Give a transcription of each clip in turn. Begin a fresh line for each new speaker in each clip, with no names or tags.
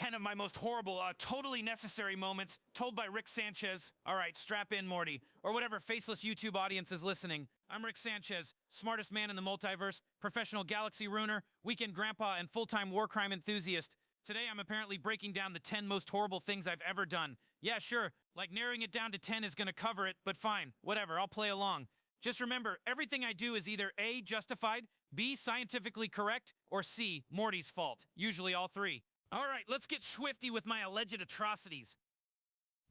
10 of my most horrible, totally necessary moments told by Rick Sanchez. All right, strap in, Morty, or whatever faceless YouTube audience is listening. I'm Rick Sanchez, smartest man in the multiverse, professional galaxy ruiner, weekend grandpa, and full-time war crime enthusiast. Today, I'm apparently breaking down the 10 most horrible things I've ever done. Yeah, sure, like narrowing it down to 10 is gonna cover it, but fine, whatever, I'll play along. Just remember, everything I do is either A, justified, B, scientifically correct, or C, Morty's fault. Usually all three. All right, let's get swifty with my alleged atrocities.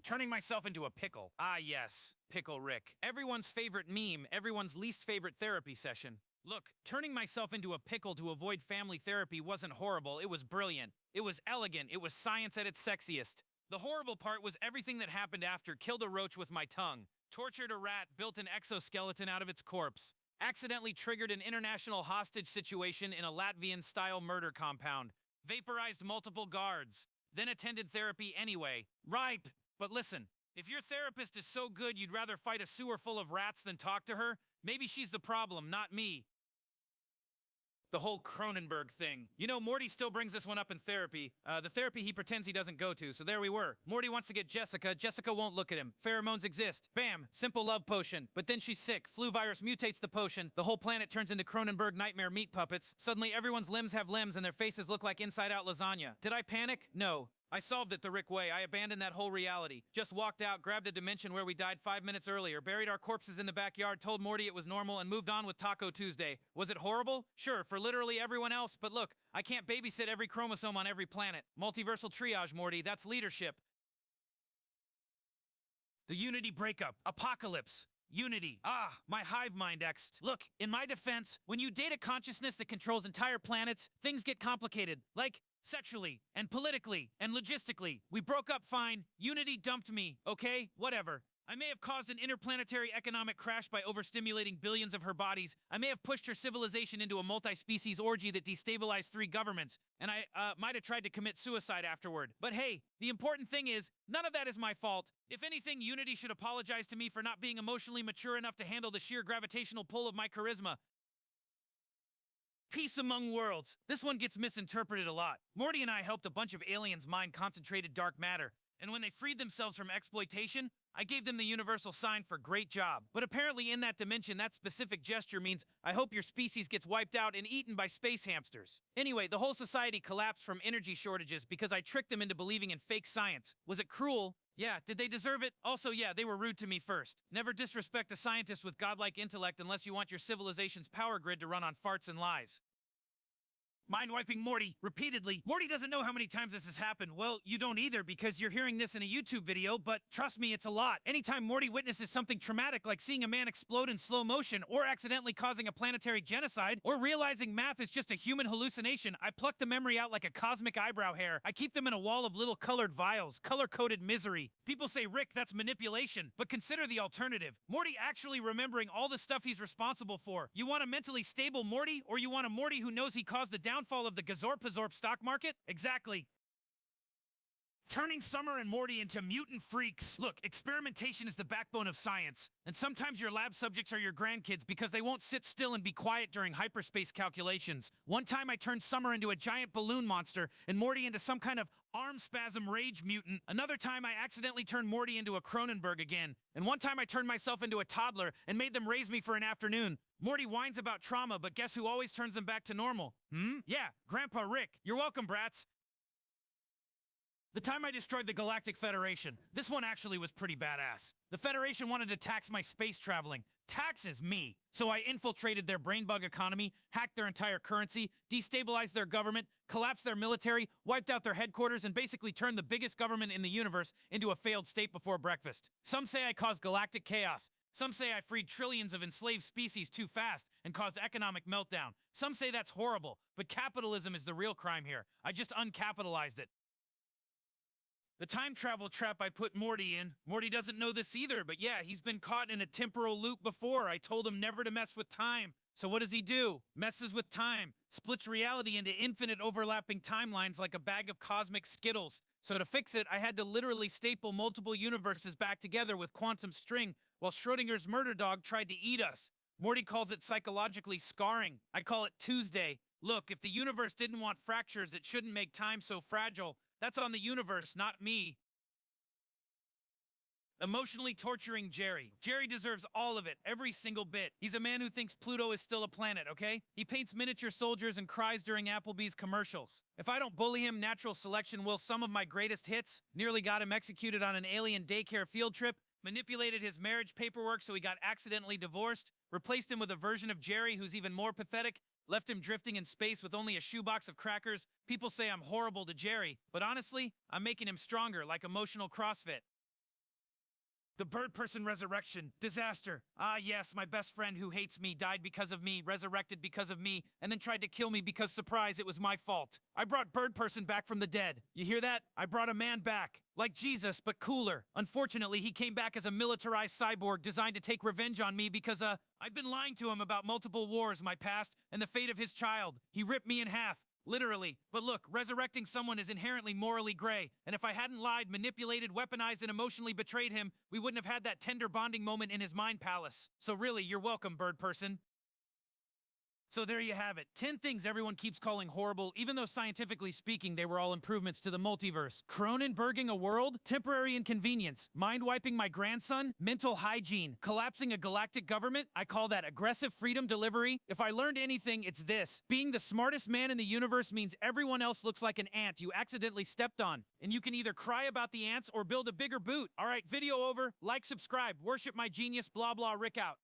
Turning myself into a pickle. Ah, yes, Pickle Rick. Everyone's favorite meme, everyone's least favorite therapy session. Look, turning myself into a pickle to avoid family therapy wasn't horrible, it was brilliant. It was elegant, it was science at its sexiest. The horrible part was everything that happened after. Killed a roach with my tongue, tortured a rat, built an exoskeleton out of its corpse, accidentally triggered an international hostage situation in a Latvian-style murder compound, vaporized multiple guards, then attended therapy anyway. Right, but listen, if your therapist is so good you'd rather fight a sewer full of rats than talk to her, maybe she's the problem, not me. The whole Cronenberg thing. You know, Morty still brings this one up in therapy. The therapy he pretends he doesn't go to, so there we were. Morty wants to get Jessica. Jessica won't look at him. Pheromones exist. Bam! Simple love potion. But then she's sick. Flu virus mutates the potion. The whole planet turns into Cronenberg nightmare meat puppets. Suddenly everyone's limbs have limbs and their faces look like inside-out lasagna. Did I panic? No. I solved it the Rick way. I abandoned that whole reality. Just walked out, grabbed a dimension where we died 5 minutes earlier, buried our corpses in the backyard, told Morty it was normal, and moved on with Taco Tuesday. Was it horrible? Sure, for literally everyone else, but look, I can't babysit every chromosome on every planet. Multiversal triage, Morty, that's leadership. The Unity breakup. Apocalypse. Unity. Ah, my hive mind exed. Look, in my defense, when you date a consciousness that controls entire planets, things get complicated. Like, sexually, and politically, and logistically. We broke up fine. Unity dumped me, okay? Whatever. I may have caused an interplanetary economic crash by overstimulating billions of her bodies. I may have pushed her civilization into a multi-species orgy that destabilized 3 governments. And I might have tried to commit suicide afterward. But hey, the important thing is, none of that is my fault. If anything, Unity should apologize to me for not being emotionally mature enough to handle the sheer gravitational pull of my charisma. Peace among worlds. This one gets misinterpreted a lot. Morty and I helped a bunch of aliens mine concentrated dark matter. And when they freed themselves from exploitation, I gave them the universal sign for great job. But apparently in that dimension, that specific gesture means I hope your species gets wiped out and eaten by space hamsters. Anyway, the whole society collapsed from energy shortages because I tricked them into believing in fake science. Was it cruel? Yeah, did they deserve it? Also, yeah, they were rude to me first. Never disrespect a scientist with godlike intellect unless you want your civilization's power grid to run on farts and lies. Mind-wiping Morty, repeatedly. Morty doesn't know how many times this has happened. Well, you don't either because you're hearing this in a YouTube video, but trust me, it's a lot. Anytime Morty witnesses something traumatic like seeing a man explode in slow motion, or accidentally causing a planetary genocide, or realizing math is just a human hallucination, I pluck the memory out like a cosmic eyebrow hair. I keep them in a wall of little colored vials, color-coded misery. People say, Rick, that's manipulation, but consider the alternative. Morty actually remembering all the stuff he's responsible for. You want a mentally stable Morty, or you want a Morty who knows he caused the downfall of the Gazorpazorp stock market? Exactly. Turning Summer and Morty into mutant freaks. Look, experimentation is the backbone of science. And sometimes your lab subjects are your grandkids because they won't sit still and be quiet during hyperspace calculations. One time I turned Summer into a giant balloon monster and Morty into some kind of arm spasm rage mutant. Another time I accidentally turned Morty into a Cronenberg again. And one time I turned myself into a toddler and made them raise me for an afternoon. Morty whines about trauma, but guess who always turns them back to normal? Yeah, Grandpa Rick. You're welcome, brats. The time I destroyed the Galactic Federation. This one actually was pretty badass. The Federation wanted to tax my space traveling. Taxes me. So I infiltrated their brain bug economy, hacked their entire currency, destabilized their government, collapsed their military, wiped out their headquarters, and basically turned the biggest government in the universe into a failed state before breakfast. Some say I caused galactic chaos. Some say I freed trillions of enslaved species too fast and caused economic meltdown. Some say that's horrible, but capitalism is the real crime here. I just uncapitalized it. The time travel trap I put Morty in. Morty doesn't know this either, but yeah, he's been caught in a temporal loop before. I told him never to mess with time. So what does he do? Messes with time. Splits reality into infinite overlapping timelines like a bag of cosmic Skittles. So to fix it, I had to literally staple multiple universes back together with quantum string while Schrodinger's murder dog tried to eat us. Morty calls it psychologically scarring. I call it Tuesday. Look, if the universe didn't want fractures, it shouldn't make time so fragile. That's on the universe, not me. Emotionally torturing Jerry. Jerry deserves all of it, every single bit. He's a man who thinks Pluto is still a planet, okay? He paints miniature soldiers and cries during Applebee's commercials. If I don't bully him, natural selection will some of my greatest hits. Nearly got him executed on an alien daycare field trip. Manipulated his marriage paperwork so he got accidentally divorced. Replaced him with a version of Jerry who's even more pathetic. Left him drifting in space with only a shoebox of crackers. People say I'm horrible to Jerry, but honestly, I'm making him stronger, like emotional CrossFit. The bird person resurrection. Disaster. Ah, yes, my best friend who hates me died because of me, resurrected because of me, and then tried to kill me because, surprise, it was my fault. I brought bird person back from the dead. You hear that? I brought a man back. Like Jesus, but cooler. Unfortunately, he came back as a militarized cyborg designed to take revenge on me because, I've been lying to him about multiple wars, my past, and the fate of his child. He ripped me in half. Literally. But look, resurrecting someone is inherently morally gray, and if I hadn't lied, manipulated, weaponized, and emotionally betrayed him, we wouldn't have had that tender bonding moment in his mind palace. So really, you're welcome, bird person. So there you have it. 10 things everyone keeps calling horrible, even though scientifically speaking, they were all improvements to the multiverse. Cronenberging a world? Temporary inconvenience. Mind-wiping my grandson? Mental hygiene. Collapsing a galactic government? I call that aggressive freedom delivery. If I learned anything, it's this. Being the smartest man in the universe means everyone else looks like an ant you accidentally stepped on. And you can either cry about the ants or build a bigger boot. Alright, video over. Like, subscribe. Worship my genius. Blah blah Rick out.